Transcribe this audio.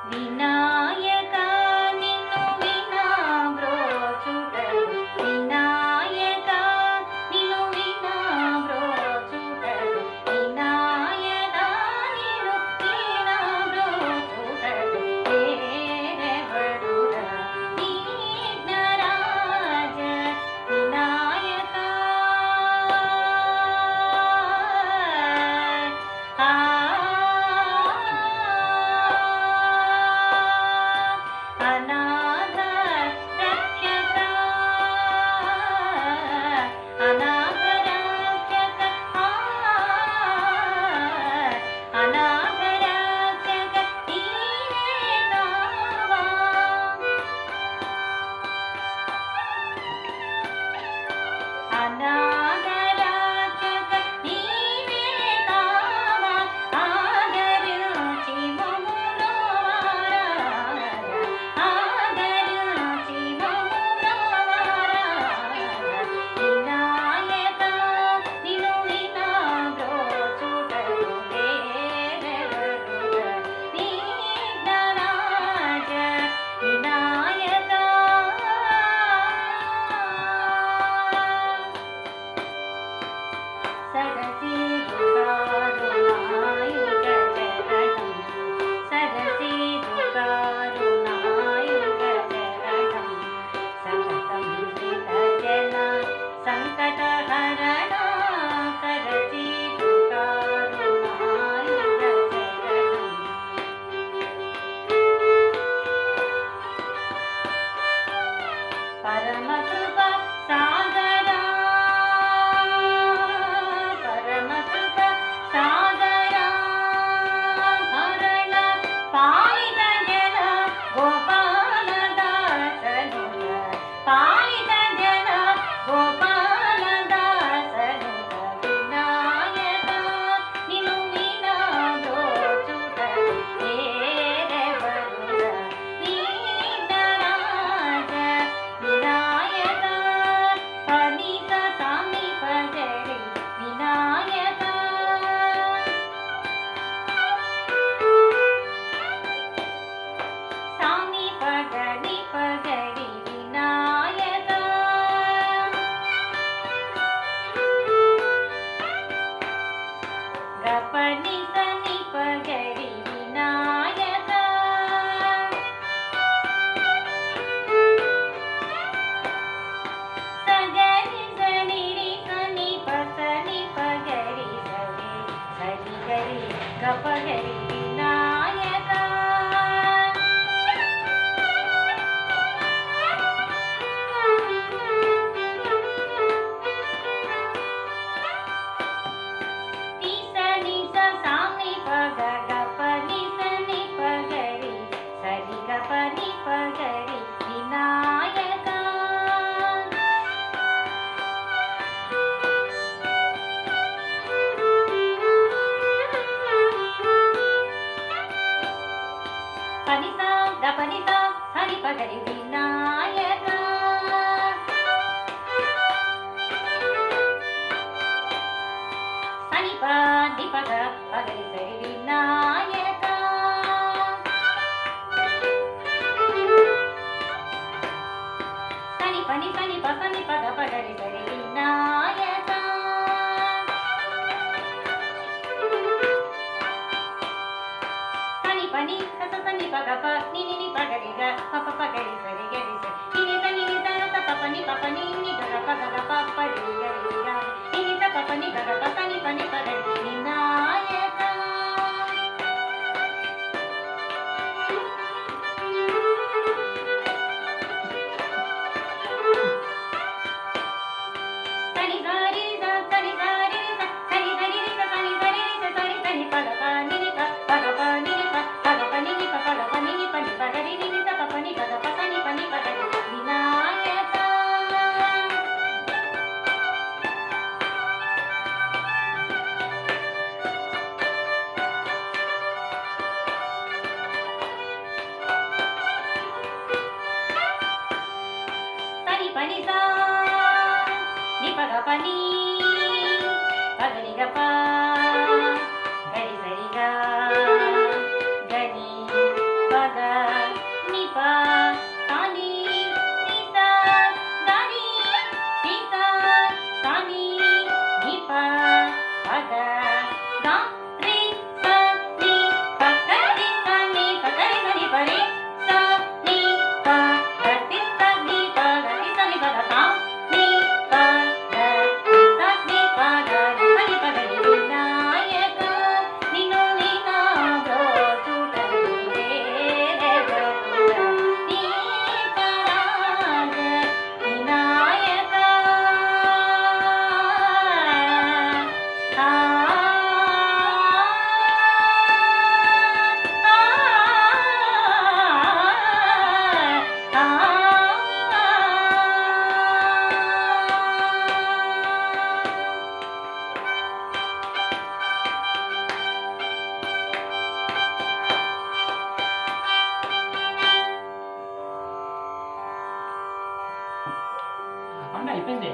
వినాయక నిన్ను వినా బ్రోచుటకు వినాయక నిన్ను వినా బ్రోచుటకు వినాయక నిన్ను వినా బ్రోచుటకు వేరెవరురా విఘ్నరాజ వినాయక అనాథ రక్షక అనాథ రక్షక అనాథ రక్షక నీవే కావా అనాథ రక్షక నీవే కావా ఆదరించి మమ్ములోవారా ఆదరించి మమ్ములోవారా వినాయక నిన్ను వినా బ్రోచుటకు వేరెవరురా విఘ్నరాజ వినాయక సరసీరుకారుణాయుగచరణం సతతం శ్రీతజన సంకటహరణ సరసీరుకారుణాయుగచరణం పరమకృప సాగరా పరమకృప సాగరా హరణ పాలిత జన గోపాలదాసనుత పాలిత జన గోపాలదాసనుత వినాయక నిన్ను వినా బ్రోచుటకు వేరెవరురా విఘ్నరాజ వినాయక పనిత సమీప జరి వినాయక సమీప గని పగరి వినాయక గపని సని పగరి వినాయక సగరి సనిరి సని పసని పగరి సరి సరి గరి గపగరి వినాయక నిసని సామి పగ గపని సని పగరి సరి గపని పగరి వినాయక పనిత గపనిత సని పగరి వినాయక సని పది పగ పగరి సరి వినాయక సని పని సని పసని పగ పగరి సరి వినాయక సని పని సత సని పగ ప నిని ని పగరి గ పప పగరి సరి గరి సరి నిని సని ని స పపని పపని ని గ పగ గ పప రి గరి గ నిని స పపని గ ప సని పని పగరి వినాయక సని గారి స సని గారి స సని సని రి స సని సని రి స సని సని పగ ప నిని ప పగ ప నిని ప పగ ప నిని ప పగ ప నిని పని పగరి నిని స పపని గ ప సని పని పగరి వినాయక పని సా ని పగ పని పగని గ ప గరి సరి గ గని ప పగ ని ప సాని ని సా దని ని సా సాని ని ప పగ గా రి స ని ప గ రి స ని ప గ రి స ని ప రి స ని ప గ రి స ని ప గ రి స ని ప గ సా ని ప గ రి స ని ప గ రి స ని ప గ రి వినాయక నిన్ను నినా బ్రోచుటకు వేరెవరురా నీ పరాగ వినాయక ఆ ఆ పండు అయిపోయింది.